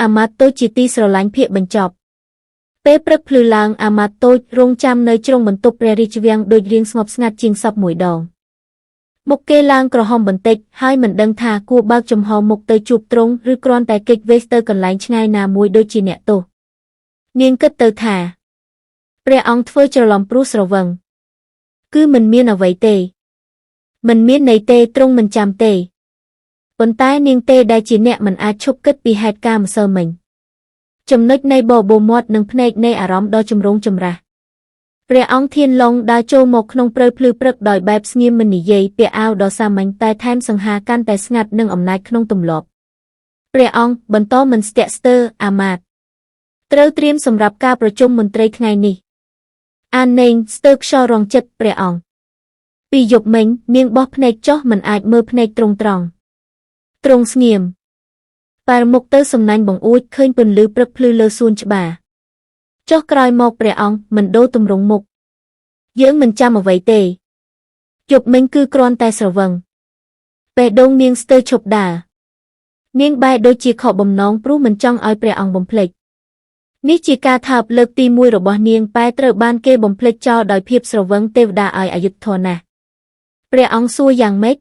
អាម៉ាត់តូចជាទីស្រឡាញ់ភាគបញ្ចប់ពេលព្រឹកភ្លឺឡើងអាម៉ាត់តូចរងចាំនៅជ្រុងបន្ទប់ព្រះរាជវាំងដូចរៀងស្ងប់ស្ងាត់ជាងសពមួយដងមុខគេឡើងក្រហមបន្តិចហើយមិនដឹងថាគួរបើកចំហមុខទៅជួបទ្រង់ឬគ្រាន់តែគេចវេសទៅកន្លែងឆ្ងាយណាមួយដូចជាអ្នកទោសនាងគិតទៅថាព្រះអង្គធ្វើច្រឡំព្រោះស្រវឹងគឺមិនមានអ្វីទេមិនមានន័យទេទ្រង់មិនចាំទេប៉ុន្តែនាងទេដែលជាអ្នកមិនអាចឈប់គិតពីហេតុការណ៍ម្សិលមិញចំណុចនៃបបោមាត់និងភ្នែកនៃអារម្មណ៍ដ៏ចម្រូងចម្រាសព្រះអង្គធានឡុងដើរចូលមកក្នុងព្រៃភ្លឺព្រឹកដោយបែបស្ងៀមមិននិយាយពាក្យអាវដ៏សាមញ្ញតែថែមសង្ហាកាន់តែស្ងាត់នឹងអំណាចក្នុងទម្លាប់ព្រះអង្គបន្តមិនស្ទាក់ស្ទើរអាមាត្យត្រូវត្រៀមសម្រាប់ការប្រជុំមន្ត្រីថ្ងៃនេះអានណេងស្ទើរខ្យល់រងចិត្តព្រះអង្គពីយប់មិញនាងបោះភ្នែកចុះមិនអាចមើលភ្នែកត្រង់ទ្រង់ស្ងៀមបែរមុខទៅសំណាញ់បង្អួចឃើញពន្លឺព្រឹកភ្លឺលើសួនច្បារចុះក្រោយមកព្រះអង្គមិនដូរទម្រង់មុខយើងមិនចាំអ្វីទេយប់មិញគឺគ្រាន់តែស្រវឹងពេលដងនាងស្ទើរឈប់ដើរនាងបែរដូចជាខកបំណងព្រោះមិនចង់ឲ្យព្រះអង្គបំភ្លេចនេះជាការថើបលើកទី1របស់នាងបែរត្រូវបានគេបំភ្លេចចោលដោយភាពស្រវឹងទេវតាឲ្យអយុត្តិធម៌ណាស់ព្រះអង្គសួរយ៉ាងម៉េច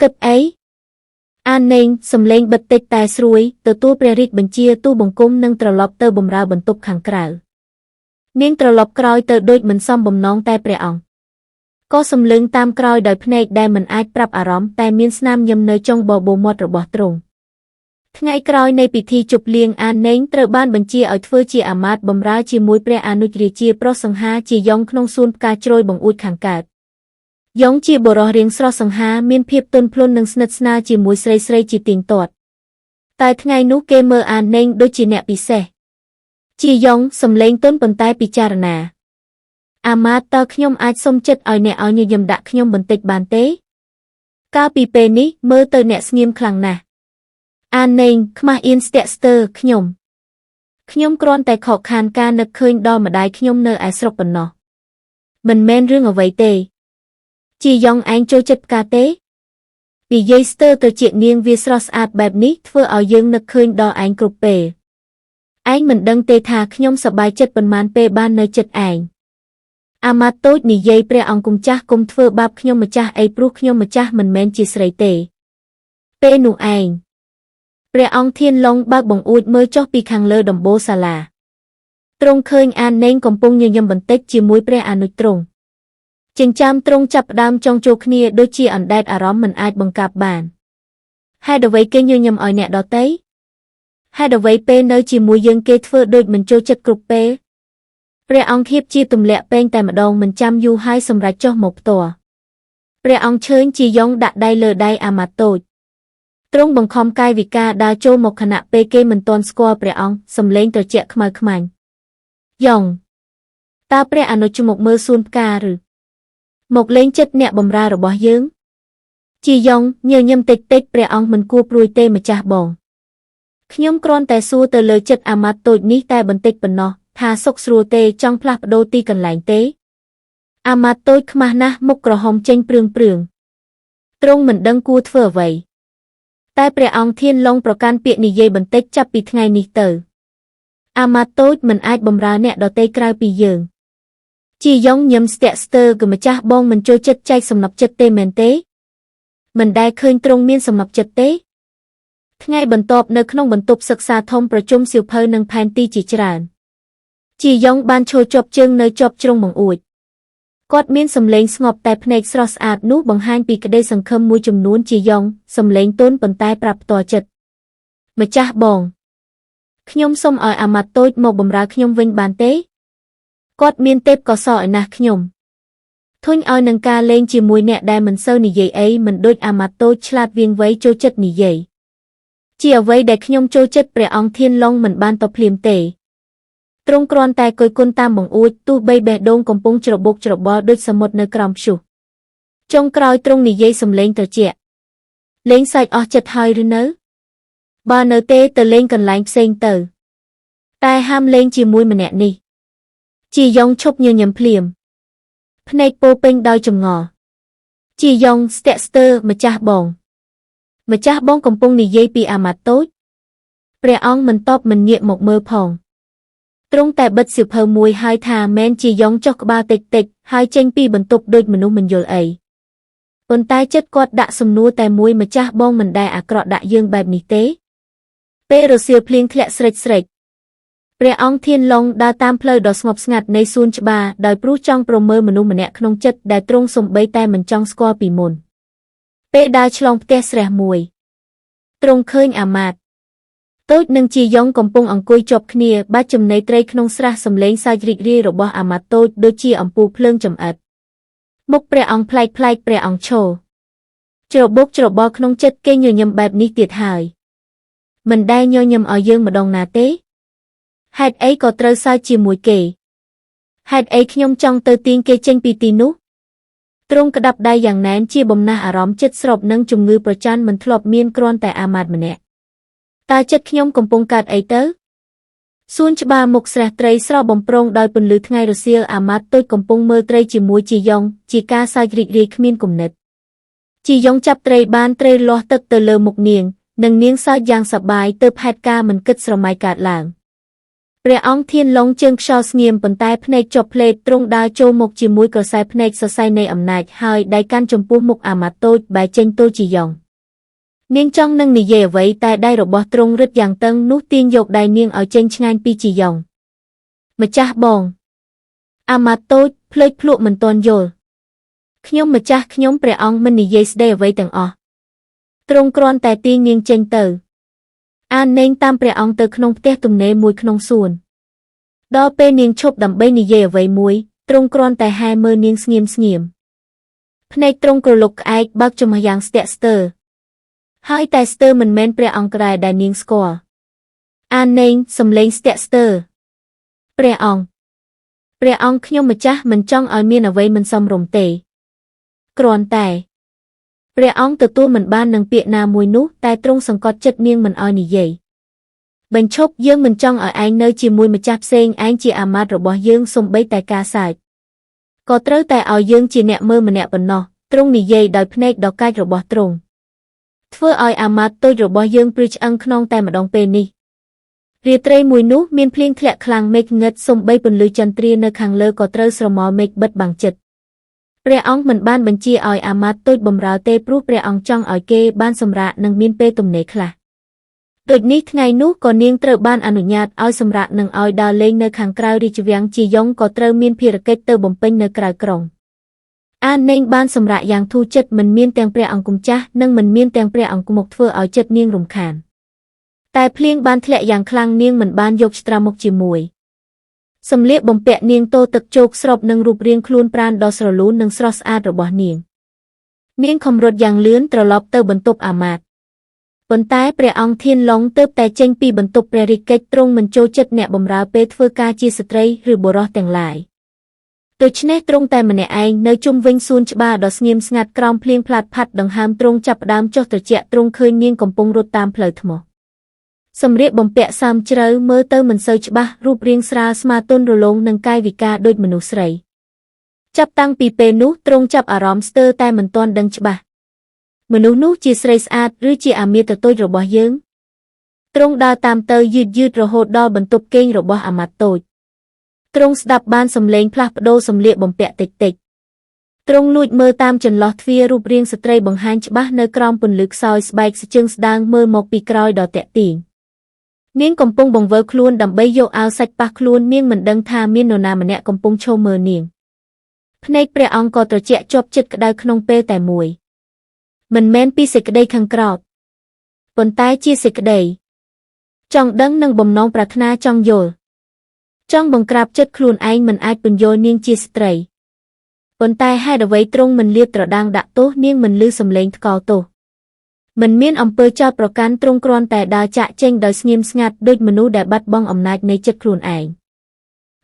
គិតអីអានណេងសំឡេងបិទតិចតែស្រួយទទួលព្រះរាជបញ្ជាទូបង្គំនិងត្រឡប់ទៅបម្រើបន្ទប់ខាងក្រៅនាងត្រឡប់ក្រោយទៅដូចមិនសមបំណងតែព្រះអង្គក៏សម្លឹងតាមក្រោយដោយភ្នែកដែលមិនអាចប្រាប់អារម្មណ៍តែមានស្នាមញឹមនៅចុងបបោមាត់របស់ទ្រង់ថ្ងៃក្រោយនៃពិធីជប់លៀងអានណេងត្រូវបានបញ្ជាឲ្យធ្វើជាអាមាត្យបម្រើជាមួយព្រះអនុរាជាប្រុសសង្ហាជាយ៉ងក្នុងសួនផ្កាជ្រោយបង្អួចខាងកើតយ៉ងជាបុរសរាងស្រស់សង្ហាមានភាពទន់ភ្លន់និងស្និទ្ធស្នាលជាមួយស្រីៗជាទៀងទាត់តែថ្ងៃនោះគេមើលអានណេងដូចជាអ្នកពិសេសជាយ៉ងសំឡេងទន់ប៉ុន្តែពិចារណាអាមាត្យតើខ្ញុំអាចសុំចិត្តឲ្យអ្នកឲ្យញញឹមដាក់ខ្ញុំបន្តិចបានទេកាលពីពេលនេះមើលទៅអ្នកស្ងៀមខ្លាំងណាស់អានណេងខ្មាស់អៀនស្ទាក់ស្ទើរខ្ញុំគ្រាន់តែខកខានការនឹកឃើញដល់ម្ដាយខ្ញុំនៅឯស្រុកប៉ុណ្ណោះមិនមែនរឿងអ្វីទេជាយ៉ងឯងចូលចិត្តផ្កាទេនិយាយស្ទើរទៅជានាងវាស្រស់ស្អាតបែបនេះធ្វើឲ្យយើងនឹកឃើញដល់ឯងគ្រប់ពេលឯងមិនដឹងទេថាខ្ញុំសប្បាយចិត្តប៉ុន្មានពេលបាននៅចិត្តឯងអាមាត្យតូចនិយាយព្រះអង្គគុំចាស់គុំធ្វើបាបខ្ញុំម្ចាស់អីព្រោះខ្ញុំម្ចាស់មិនមែនជាស្រីទេពេលនោះឯងព្រះអង្គធានឡុងបើកបង្អួចមើលចុះពីខាងលើដំបូលសាលាទ្រង់ឃើញអានណេងកំពុងញញឹមបន្តិចជាមួយព្រះអនុទ្រង់ចិញ្ចាំទ្រង់ចាប់ផ្ដើមចង់ចូលគ្នាដូចជាអណ្ដែតអារម្មណ៍មិនអាចបង្កាប់បានហេតុអ្វីគេញញឹមឲ្យអ្នកដទៃហេតុអ្វីពេលនៅជាមួយយើងគេធ្វើដូចមិនចូលចិត្តគ្រប់ពេលព្រះអង្គហៀបជាទម្លាក់ពេងតែម្ដងមិនចាំយូរហើយសម្រេចចុះមកផ្ទាល់ព្រះអង្គឈើញជាយ៉ងដាក់ដៃលើដៃអាមាត្យតូចទ្រង់បង្ខំកាយវិការដើរចូលមកខណៈពេលគេមិនទាន់ស្គាល់ព្រះអង្គសំឡេងត្រជាក់ខ្មៅខ្មាញ់យ៉ងតើព្រះអនុជមកមើលសួនផ្កាឬមកលេងចិត្តអ្នកបម្រើរបស់យើងជាយ៉ងញញឹមតិចព្រះអង្គមិនគួរព្រួយទេម្ចាស់បងខ្ញុំគ្រាន់តែសួរទៅលើចិត្តអាមាត្យតូចនេះតែបន្តិចប៉ុណ្ណោះថាសុខស្រួលទេចង់ផ្លាស់ប្ដូរទីកន្លែងទេអាមាត្យតូចខ្មាស់ណាស់មុខក្រហមចេញព្រឿងទ្រង់មិនដឹងគួរធ្វើអ្វីតែព្រះអង្គធានឡុងប្រកាន់ពាក្យនិយាយបន្តិចចាប់ពីថ្ងៃនេះទៅអាមាត្យតូចមិនអាចបម្រើអ្នកដទៃក្រៅពីយើងជាយ៉ងញឹមស្ទាក់ស្ទើរគឺម្ចាស់បងមិនចូលចិត្តចែកសំណប់ចិត្តទេមែនទេមិនដែលឃើញទ្រង់មានសំណប់ចិត្តទេថ្ងៃបន្ទាប់នៅក្នុងបន្ទប់សិក្សាធំប្រជុំសៀវភៅនិងផែនទីជាច្រើនជាយ៉ងបានឈរជាប់ជើងនៅជាប់ជ្រុងបង្អួចគាត់មានសម្លេងស្ងប់តែភ្នែកស្រស់ស្អាតនោះបង្ហាញពីក្តីសង្ឃឹមមួយចំនួនជាយ៉ងសម្លេងទន់ប៉ុន្តែប្រាប់ផ្ទាល់ចិត្តម្ចាស់បងខ្ញុំសូមឲ្យអាមាត្យតូចមកបម្រើខ្ញុំវិញបានទេគាត់មានទេពកោសល្យណាស់ខ្ញុំធុញឲ្យនឹងការលេងជាមួយអ្នកដែលមិនសូវនិយាយអីមិនដូចអាមាត្យតូចឆ្លាតវាងវៃចូលចិត្តនិយាយជាអ្វីដែលខ្ញុំចូលចិត្តព្រះអង្គធានឡុងមិនបានតភ្លាមទេទ្រង់គ្រាន់តែគយគន់តាមបង្អួចទោះបីបេះដូងកំពុងច្របូកច្របល់ដូចសមុទ្រនៅក្រោមព្យុះចុងក្រោយទ្រង់និយាយសំឡេងត្រជាក់លេងសើចអស់ចិត្តហើយឬនៅបើនៅទេទៅលេងកន្លែងផ្សេងទៅតែហាមលេងជាមួយម្នាក់នេះជាយ៉ងឈប់ញញឹមភ្លាមភ្នែកពោពេញដោយចម្ងល់ជាយ៉ងស្ទាក់ស្ទើរម្ចាស់បងកំពុងនិយាយពីអាមាត្យតូច ព្រះអង្គមិនតបមិនងាកមកមើលផងទ្រង់តែបិទសៀវភៅមួយហើយថាមែនជាយ៉ងចុះក្បាលតិចៗហើយចេញពីបន្ទប់ដូចមនុស្សមិនយល់អីប៉ុន្តែចិត្តគាត់ដាក់សំណួរតែមួយម្ចាស់បងមិនដែលអាក្រក់ដាក់យើងបែបនេះទេពេលរសៀលភ្លៀងធ្លាក់ស្រេចព្រះអង្គធានឡុងដើរតាមផ្លូវដ៏ស្ងប់ស្ងាត់នៃសួនច្បារដោយព្រោះចង់ប្រមើលមនុស្សម្នាក់ក្នុងចិត្តដែលទ្រង់សំបីតែមិនចង់ស្គាល់ពីមុនពេលដើរឆ្លងផ្ទះស្រះមួយទ្រង់ឃើញអាម៉ាតតូចនិងជីយ៉ុងកំពុងអង្គុយជាប់គ្នាបាច់ចំណីត្រីក្នុងស្រះសំឡេងសើចរីករាយរបស់អាម៉ាតតូចដូចជាអំពូលភ្លើងចម្អិតមុខព្រះអង្គប្លែកព្រះអង្គឈរច្របូកច្របល់ក្នុងចិត្តគេញញឹមបែបនេះទៀតហើយមិនដែលញញឹមឲ្យយើងម្ដងណាទេហេតុអីក៏ត្រូវសើចជាមួយគេហេតុអីខ្ញុំចង់ទៅទាញគេចេញពីទីនោះទ្រង់ក្តាប់ដៃយ៉ាងណែនជាបំណះអារម្មណ៍ចិត្តស្របនឹងជំងឺប្រច័ណ្ឌមិនធ្លាប់មានគ្រាន់តែអាម៉ាតម្នាក់តើចិត្តខ្ញុំកំពុងកើតអីទៅសួនច្បារមុខស្រះត្រីស្រស់បំព្រងដោយពន្លឺថ្ងៃរសៀលអាម៉ាតតូចកំពុងមើលត្រីជាមួយជីយ៉ុងជាការសើចរីករាយគ្មានគំនិតជីយ៉ុងចាប់ត្រីបានត្រីលាស់ទឹកទៅលើមុខនាងនិងនាងសើចយ៉ាងសប្បាយទើបហេតុការមិនគិតស្រមៃកើតឡើងព្រះអង្គធានឡុងជើងខ្យល់ស្ងៀមប៉ុន្តែភ្នែកជាប់ផ្លេតទ្រង់ដើរចូលមកជាមួយក្រសែភ្នែកសរសៃនៃអំណាចហើយដៃកាន់ចំពោះមុខអាម៉ាតតូចបែរចេញទល់ជីយ៉ុងនាងចង់នឹងនិយាយអ្វីតែដៃរបស់ទ្រង់រឹតយ៉ាងតឹងនោះទាញយកដៃនាងឲ្យចេញឆ្ងាយពីជីយ៉ុងម្ចាស់បងអាម៉ាតតូចភ្លេចភ្លក់មិនទាន់យល់ខ្ញុំម្ចាស់ខ្ញុំព្រះអង្គមិននិយាយស្ដីអ្វីទាំងអស់ទ្រង់គ្រាន់តែទាញនាងចេញទៅអាននាងតាមព្រះអង្គទៅក្នុងផ្ទះទំនេរមួយក្នុងសួនដល់ពេលនាងឈប់ដើម្បីនិយាយអ្វីមួយទ្រង់គ្រាន់តែហែមើលនាងស្ងៀមភ្នែកទ្រង់ក្រឡុកក្អែកបើកចំហយ៉ាងស្ទាក់ស្ទើរហើយតែស្ទើរមិនមែនព្រះអង្គដែរដែលនាងស្គាល់អាននាងសំឡេងស្ទាក់ស្ទើរព្រះអង្គខ្ញុំម្ចាស់មិនចង់ឲ្យមានអ្វីមិនសមរម្យទេគ្រាន់តែព្រះអង្គទទួលមិនបាននឹងពាក្យណាមួយនោះតែទ្រង់សង្កត់ចិត្តនាងមិនឲ្យនិយាយបញ្ឈប់យើងមិនចង់ឲ្យឯងនៅជាមួយម្ចាស់ផ្សេងឯងជាអាមាត្យរបស់យើងសូម្បីតែការសើចក៏ត្រូវតែឲ្យយើងជាអ្នកមើលម្នាក់ប៉ុណ្ណោះទ្រង់និយាយដោយភ្នែកដ៏កាចរបស់ទ្រង់ធ្វើឲ្យអាមាត្យតូចរបស់យើងព្រឺឆ្អឹងខ្នងតែម្ដងពេលនេះរាត្រីមួយនោះមានភ្លៀងធ្លាក់ខ្លាំងមេឃងឹតសូម្បីពន្លឺចន្ទ្រានៅខាងលើក៏ត្រូវស្រមោលមេឃបិទបាំងចិត្តព្រះអង្គមិនបានបញ្ជាឲ្យអាមាត្យតូចបម្រើទេព្រោះព្រះអង្គចង់ឲ្យគេបានសម្រាកនិងមានពេលទំនេរខ្លះដូចនេះថ្ងៃនោះក៏នាងត្រូវបានអនុញ្ញាតឲ្យសម្រាកនិងឲ្យដើរលេងនៅខាងក្រៅរាជវាំងជីយ៉ុងក៏ត្រូវមានភារកិច្ចទៅបំពេញនៅក្រៅក្រុងអាននាងបានសម្រាកយ៉ាងធូរចិត្តមិនមានទាំងព្រះអង្គម្ចាស់និងមិនមានទាំងព្រះអង្គមុខធ្វើឲ្យចិត្តនាងរំខានតែភ្លៀងបានធ្លាក់យ៉ាងខ្លាំងនាងមិនបានយកស្ត្រាមុខជាមួយសម្លៀកបំពាក់នាងតូទឹកជោកស្របនឹងរូបរាងខ្លួនប្រាណដ៏ស្រលូននិងស្រស់ស្អាតរបស់នាងខំរត់យ៉ាងលឿនត្រឡប់ទៅបន្ទប់អាមាត្យប៉ុន្តែព្រះអង្គធានឡុងទើបតែចេញពីបន្ទប់ព្រះរាជកិច្ចទ្រង់មិនចូលចិត្តអ្នកបម្រើពេលធ្វើការជាស្ត្រីឬបុរសទាំងឡាយដូច្នេះទ្រង់តែម្នាក់ឯងនៅជុំវិញសួនច្បារដ៏ស្ងៀមស្ងាត់ក្រោមភ្លៀងផ្លាតផាត់ដង្ហើមទ្រង់ចាប់ផ្ដើមចុះត្រជាក់ទ្រង់ឃើញនាងកំពុងរត់តាមផ្លូវថ្មសម្លៀកបំពាក់សើមជ្រៅមើលទៅមិនសូវច្បាស់រូបរាងស្រាលស្មើទន់រលោងនិងកាយវិការដូចមនុស្សស្រីចាប់តាំងពីពេលនោះទ្រង់ចាប់អារម្មណ៍ស្ទើរតែមិនទាន់ដឹងច្បាស់មនុស្សនោះជាស្រីស្អាតឬជាអាមាត្យតូចរបស់យើងទ្រង់ដើរតាមទៅយឺតរហូតដល់បន្ទប់គេងរបស់អាមាត្យតូចទ្រង់ស្ដាប់បានសំឡេងផ្លាស់ប្ដូរសម្លៀកបំពាក់តិចទ្រង់លួចមើលតាមចន្លោះទ្វាររូបរាងស្ត្រីបង្ហាញច្បាស់នៅក្រោមពន្លឺខ្សោយស្បែកជើងស្ដាងមើលមកពីក្រោយដ៏ទាក់ទាញនាងកំពុងបង្វិលខ្លួនដើម្បីយកអាវសាច់ប៉ះខ្លួននាងមិនដឹងថាមាននរណាម្នាក់កំពុងឈរមើលនាងភ្នែកព្រះអង្គក៏ត្រជាក់ជាប់ចិត្តក្តៅក្នុងពេលតែមួយមិនមែនពីសេចក្តីខឹងក្រោធប៉ុន្តែជាសេចក្តីចង់ដឹងនិងបំណងប្រាថ្នាចង់យល់ចង់បង្ក្រាបចិត្តខ្លួនឯងមិនអាចពន្យល់នាងជាស្ត្រីប៉ុន្តែហេតុអ្វីទ្រង់មិនលាតត្រដាងដាក់ទោសនាងមិនឮសំឡេងថ្កោលទោសមិនមានអំពើចោទប្រកាន់ទ្រង់គ្រាន់តែដើរចាក់ចេញដោយស្ងៀមស្ងាត់ដូចមនុស្សដែលបាត់បង់អំណាចនៃចិត្តខ្លួនឯង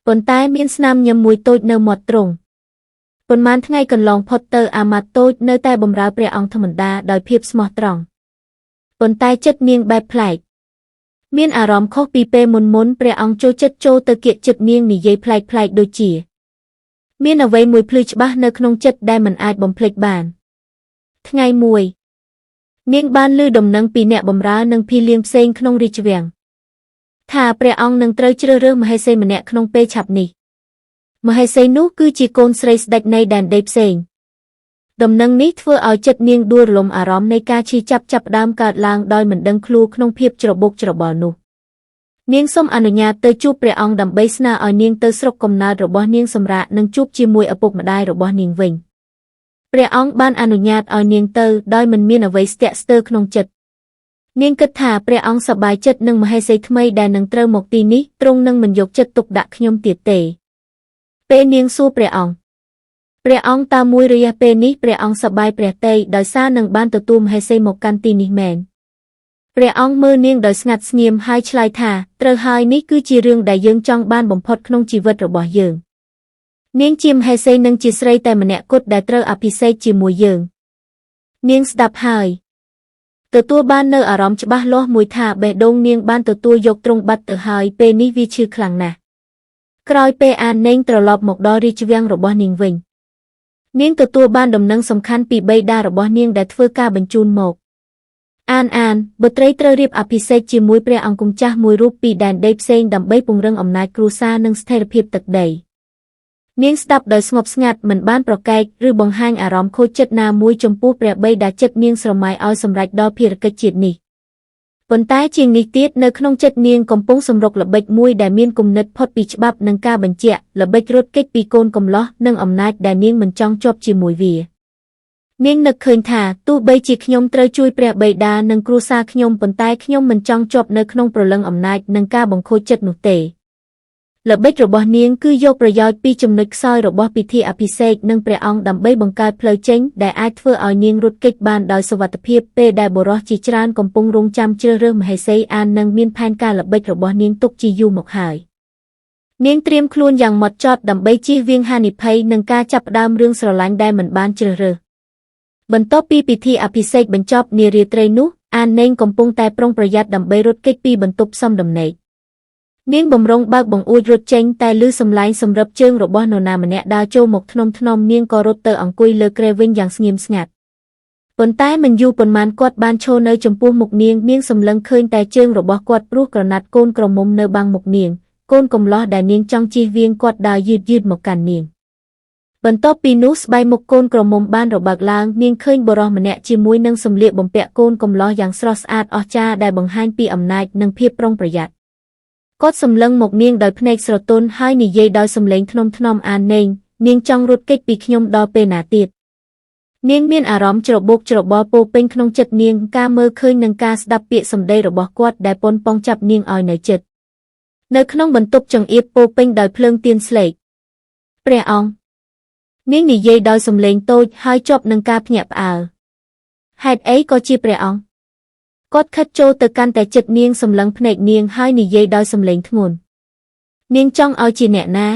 ប៉ុន្តែមានស្នាមញឹមមួយតូចនៅមាត់ទ្រង់ប៉ុន្មានថ្ងៃកន្លងផុតទៅអាមាត្យតូចនៅតែបម្រើព្រះអង្គធម្មតាដោយភាពស្មោះត្រង់ប៉ុន្តែចិត្តនាងបែបប្លែកមានអារម្មណ៍ខុសពីពេលមុនព្រះអង្គចូលចិត្តចូលទៅគៀកចិត្តនាងនិយាយប្លែកដូចជាមានអ្វីមួយភ្លឺច្បាស់នៅក្នុងចិត្តដែលមិនអាចបំភ្លេចបានថ្ងៃមួយនាងបានឮដំណឹងពីអ្នកបម្រើនិងភីលៀងផ្សេងក្នុងរាជវាំង ថាព្រះអង្គនឹងត្រូវជ្រើសរើសមហេសីម្នាក់ក្នុងពេលឆាប់នេះមហេសីនោះគឺជាកូនស្រីស្ដេចនៃដែនដីផ្សេងដំណឹងនេះធ្វើឲ្យចិត្តនាងដួលរលំអារម្មណ៍នៃការឈឺចាប់ដើមកើតឡើងដោយមិនដឹងខ្លួនក្នុងភាពច្របូកច្របល់នោះនាងសូមអនុញ្ញាតទៅជួបព្រះអង្គដើម្បីស្នើឲ្យនាងទៅស្រុកកំណើតរបស់នាងសម្រាប់នឹងជួបជាមួយឪពុកម្ដាយរបស់នាងវិញព្រះអង្គបានអនុញ្ញាតឲ្យនាងទៅដោយមិនមានអ្វីស្ទាក់ស្ទើរក្នុងចិត្តនាងគិតថាព្រះអង្គសប្បាយចិត្តនឹងមហេសីថ្មីដែលនឹងត្រូវមកទីនេះទ្រង់នឹងមិនយកចិត្តទុកដាក់ខ្ញុំទៀតទេពេលនាងសួរព្រះអង្គតើមួយរយៈពេលនេះព្រះអង្គសប្បាយព្រះទ័យដោយសារនឹងបានទទួលមហេសីមកកាន់ទីនេះមែនព្រះអង្គមើលនាងដោយស្ងាត់ស្ងៀមហើយឆ្លើយថាត្រូវហើយនេះគឺជារឿងដែលយើងចង់បានបំផុតក្នុងជីវិតរបស់យើងនាងជាមហេសីនឹងជាស្រីតែម្នាក់គត់ដែលត្រូវអភិសេកជាមួយយើងនាងស្ដាប់ហើយទទួលបាននៅអារម្មណ៍ច្បាស់លាស់មួយថាបេះដូងនាងបានទទួលយកទ្រង់បាត់ទៅហើយពេលនេះវាឈឺខ្លាំងណាស់ក្រោយពេលអាននេងត្រឡប់មកដល់រាជវាំងរបស់នាងវិញនាងទទួលបានដំណឹងសំខាន់ពីបិតារបស់នាងដែលធ្វើការបញ្ជូនមកអានបុត្រីត្រូវរៀបអភិសេកជាមួយព្រះអង្គម្ចាស់មួយរូបពីដែនដីផ្សេងដើម្បីពង្រឹងអំណាចគ្រួសារនិងស្ថិរភាពទឹកដីនាងស្ដាប់ដោយស្ងប់ស្ងាត់មិនបានប្រកែកឬបង្ហាញអារម្មណ៍ខូចចិត្តណាមួយចំពោះព្រះបិតាចិត្តនាងស្រមៃឲ្យសម្រេចដល់ភារកិច្ចជាតិនេះប៉ុន្តែជាងនេះទៀតនៅក្នុងចិត្តនាងកំពុងសម្រុកល្បិចមួយដែលមានគំនិតផុតពីច្បាប់និងការបញ្ជាក់ល្បិចរត់គេចពីកូនកំលោះនិងអំណាចដែលនាងមិនចង់ជាប់ជាមួយវានាងនឹកឃើញថាទោះបីជាខ្ញុំត្រូវជួយព្រះបិតានិងគ្រួសារខ្ញុំប៉ុន្តែខ្ញុំមិនចង់ជាប់នៅក្នុងព្រលឹងអំណាចនិងការបង្ខូចចិត្តនោះទេល្បិចរបស់នាងគឺយកប្រយោជន៍ពីចំណុចខ្សោយរបស់ពិធីអភិសេកនិងព្រះអង្គដើម្បីបង្កើតផ្លូវចេញដែលអាចធ្វើឲ្យនាងរត់គេចបានដោយសុវត្ថិភាពពេលដែលបុរសជាច្រើនកំពុងរង់ចាំជ្រើសរើសមហេសីអាននិងមានផែនការល្បិចរបស់នាងទុកជាយូរមកហើយនាងត្រៀមខ្លួនយ៉ាងហ្មត់ចត់ដើម្បីជៀសវាងហានិភ័យនិងការចាប់ផ្ដើមរឿងស្រឡាញ់ដែលមិនបានជ្រើសរើសបន្ទាប់ពីពិធីអភិសេកបញ្ចប់នារាត្រីនោះអាននេងកំពុងតែប្រុងប្រយ័ត្នដើម្បីរត់គេចពីបន្ទប់សំដំណេកនាងបំរុងបើកបង្អួចរត់ចេញតែឮសំឡេងសម្រាប់ជើងរបស់នរណាម្នាក់ដើរចូលមកថ្នមនាងក៏រត់ទៅអង្គុយលើគ្រែវិញយ៉ាងស្ងៀមស្ងាត់ប៉ុន្តែមិនយូរប៉ុន្មានគាត់បានឈរនៅចំពោះមុខនាងសម្លឹងឃើញតែជើងរបស់គាត់ព្រោះក្រណាត់កូនក្រមុំនៅបាំងមុខនាងកូនកំលោះដែលនាងចង់ជៀសវាងគាត់ដើរយឺតមកកាន់នាងបន្ទាប់ពីនោះស្បែកមុខកូនក្រមុំបានរបើកឡើងនាងឃើញបុរសម្នាក់ជាមួយនឹងសម្លៀកបំពាក់កូនកំលោះយ៉ាងស្រស់ស្អាតអស្ចារ្យដែលបង្ហាញពីអំណាចនិងភាពប្រុងប្រយ័ត្នគាត់សម្លឹងមកនាងដោយភ្នែកស្រទន់ហើយនិយាយដោយសំឡេងថ្នមអាននេងនាងចង់រត់គេចពីខ្ញុំដល់ពេលណាទៀតនាងមានអារម្មណ៍ច្របូកច្របល់ពោពេញក្នុងចិត្តនាងការមើលឃើញនិងការស្ដាប់ពាក្យសម្ដីរបស់គាត់ដែលប៉ុនប៉ងចាប់នាងឲ្យនៅចិត្តនៅក្នុងបន្ទប់ចង្អៀតពោពេញដោយភ្លើងទៀនស្លេកព្រះអង្គនាងនិយាយដោយសំឡេងតូចហើយជាប់នឹងការភ្ញាក់ផ្អើលហេតុអីក៏ជាព្រះអង្គគាត់ខិតចូលទៅកាន់តែចិត្តនាងសម្លឹងភ្នែកនាងហើយនិយាយដោយសំឡេងធ្ងន់នាងចង់ឲ្យជាអ្នកណា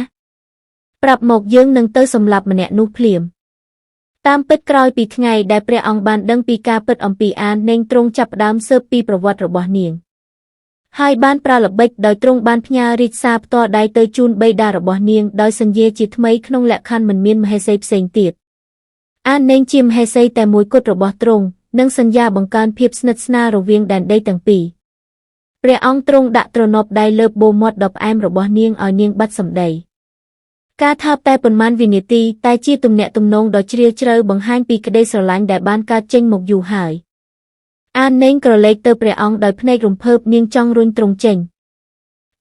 ប្រាប់មកយើងនឹងទៅសម្លាប់ម្នាក់នោះភ្លាមតាមពិតក្រោយពីថ្ងៃដែលព្រះអង្គបានដឹងពីការពិតអំពីអាននេងទ្រង់ចាប់ផ្ដើមស៊ើបពីប្រវត្តិរបស់នាងហើយបានប្រើល្បិចដោយទ្រង់បានផ្ញើរាជសារផ្ទាល់ដៃទៅជូនបិតារបស់នាងដោយសន្យាជាថ្មីក្នុងលក្ខខណ្ឌមិនមានមហេសីផ្សេងទៀតអាននេងជាមហេសីតែមួយគត់របស់ទ្រង់និងសន្យាបង្កើនភាពស្និទ្ធស្នាលរវាងដែនដីទាំងពីរព្រះអង្គទ្រង់ដាក់ទ្រនាប់ដៃលើបូមាត់ដ៏ផ្អែមរបស់នាងឲ្យនាងបាត់សម្ដីការថើបតែប៉ុន្មានវិនាទីតែជាទំនាក់ទំនងដ៏ជ្រាលជ្រៅបង្ហាញពីក្តីស្រឡាញ់ដែលបានកើតចេញមកយូរហើយអាននេងក្រឡេកទៅព្រះអង្គដោយភ្នែករំភើបនាងចង់រុញទ្រង់ចេញ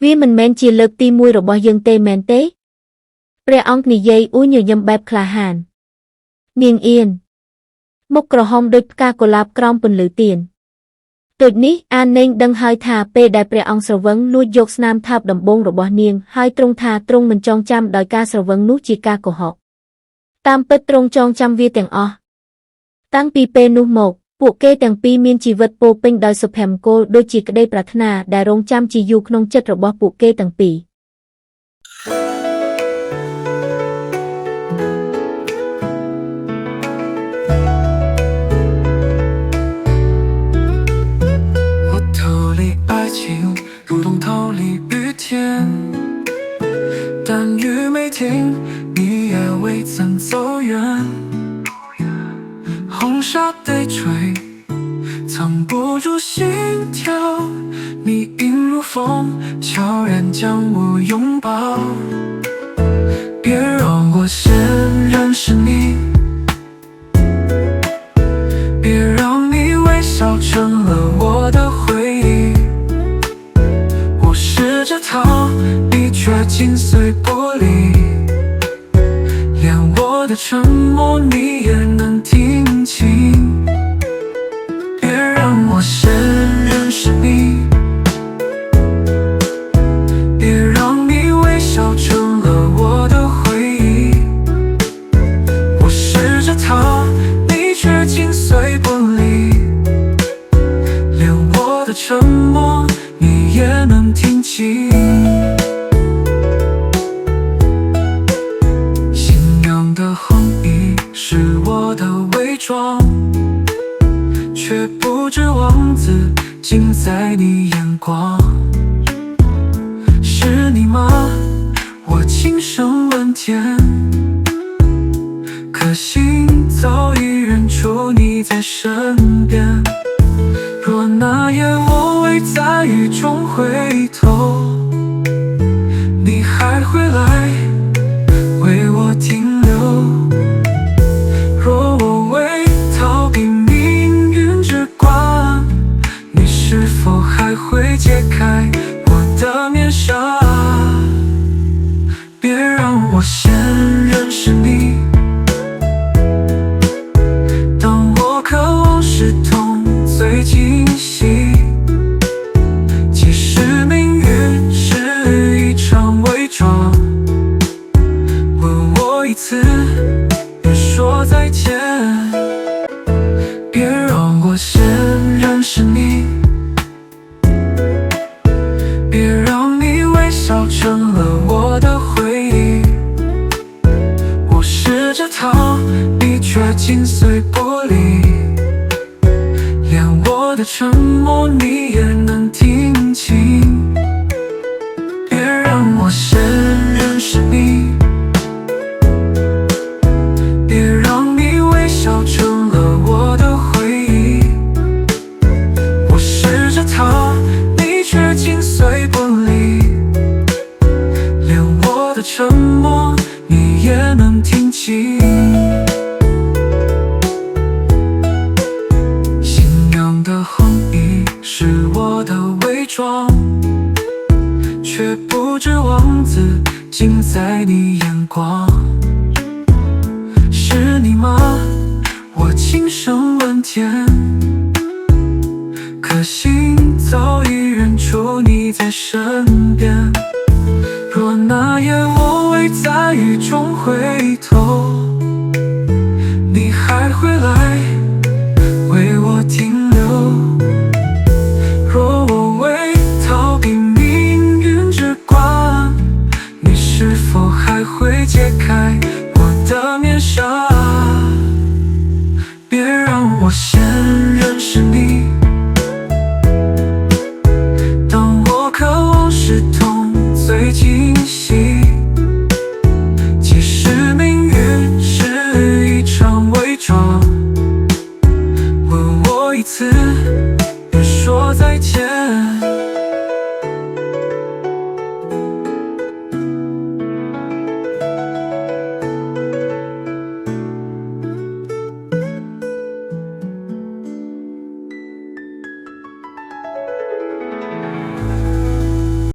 វាមិនមែនជាលើកទី1របស់យើងទេមែនទេព្រះអង្គនិយាយអ៊ូញញឹមបែបក្លាហាននាងអៀនមុខក្រហមដូចផ្កាកុលាបក្រោមពន្លឺទៀនដូចនេះអាននេងដឹងហើយថាពេលដែលព្រះអង្គស្រវឹងលួចយកស្នាមថើបដំបងរបស់នាងហើយទ្រង់ថាទ្រង់មិនចងចាំដោយការស្រវឹងនោះជាការកុហកតាមពិតទ្រង់ចងចាំវាទាំងអស់តាំងពីពេលនោះមកពួកគេទាំងពីរមានជីវិតពោពេញដោយសុភមង្គលដូចជាក្តីប្រាថ្នាដែលរងចាំជាយូរក្នុងចិត្តរបស់ពួកគេទាំងពីរ如同逃离雨天，但雨没停，你也未曾走远。红纱对垂，藏不住心跳。你映如风，悄然将我拥抱。别让我先认识你，别让你微笑成了我的回忆。我试着逃，你却紧随不离，连我的沉默你也能听清。别让我先认识你，别让你微笑成了我的回忆。我试着逃，你却紧随不离，连我的沉默你也能听清。信仰的横溢是我的伪装，却不知王子尽在你眼光。是你吗？我轻声问天，可心早已认出你在身边。若那夜我未在雨中回头，你还会来为我停留。若我为逃避命运之关，你是否还会解开我的面纱？别让我先认识你，当我渴望时痛最惊喜。即使命运是一场伪装，吻我一次别说再见。别让我先认识你，别让你微笑成了我的回忆。我试着逃，你却紧随不离，连我的沉默你也能听清。别让我先认识你，别让你微笑成了我的回忆。我试着逃，你却紧随不离，连我的沉默你也能听清。信仰的横溢是我的伪装，却不知王子尽在你眼光。是你吗？我轻声问天，可心早已认出你在身边。若那夜我未在雨中回头，你还会来